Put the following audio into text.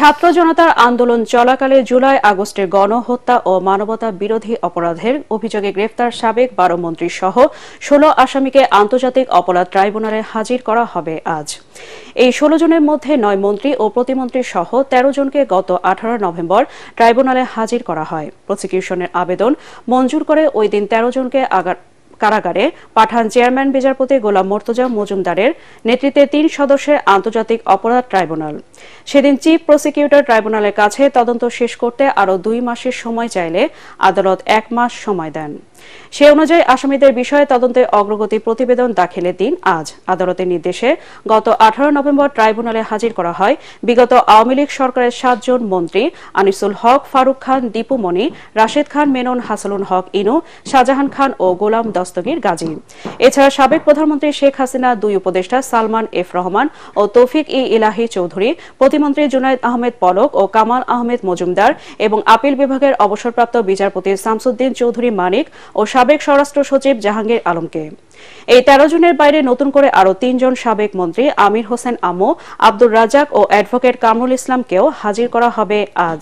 ছাত্র জনতার আন্দোলন চলাকালে জুলাই আগস্টের গণহত্যা ও মানবতা বিরোধী অপরাধের অভিযোগে গ্রেফতার সাবেক ১২ মন্ত্রী সহ ১৬ আসামিকে আন্তর্জাতিক অপরাধ ট্রাইব্যুনালে হাজির করা হবে আজ। এই ১৬ জনের মধ্যে ৯ মন্ত্রী ও প্রতিমন্ত্রী সহ ১৩ জনকে গত ১৮ নভেম্বর ট্রাইব্যুনালে হাজির করা হয়। প্রসিকিউশনের আবেদন মঞ্জুর করে ওই দিন ১৩ জনকে কারাগারে পাঠান চেয়ারম্যান বিচারপতি গোলাম মর্তুজা মজুমদারের নেতৃত্বে ৩ সদস্যের আন্তর্জাতিক অপরাধ ট্রাইব্যুনাল। সেদিন চিফ প্রসিকিউটর ট্রাইব্যুনালের কাছে তদন্ত শেষ করতে আরও ২ মাসের সময় চাইলে আদালত ১ মাস সময় দেন। সে অনুযায়ী আসামিদের বিষয়ে তদন্তে অগ্রগতি প্রতিবেদন দাখিলের দিন আজ। আদালতের নির্দেশে গত ১৮ নভেম্বর ট্রাইব্যুনালে হাজির করা হয় বিগত আওয়ামী লীগ সরকারের ৭ জন মন্ত্রী আনিসুল হক, ফারুক খান, দীপু মনি, রাশেদ খান মেনন, হাসানুল হক ইনু, শাহজাহান খান ও গোলাম দস্তগীর গাজী। এছাড়া সাবেক প্রধানমন্ত্রী শেখ হাসিনা ২ উপদেষ্টা সালমান এফ রহমান ও তৌফিক ইলাহি চৌধুরী, প্রতিমন্ত্রী জুনায়েদ আহমেদ পলক ও কামাল আহমেদ মজুমদার এবং আপিল বিভাগের অবসরপ্রাপ্ত বিচারপতি শামসুদ্দিন চৌধুরী মানিক ও সাবেক স্বরাষ্ট্র সচিব জাহাঙ্গীর আলমকে। এই ১৩ জনের বাইরে নতুন করে আরও ৩ জন সাবেক মন্ত্রী আমির হোসেন আমু, আব্দুর রাজ্জাক ও অ্যাডভোকেট কামরুল ইসলামকেও হাজির করা হবে আজ।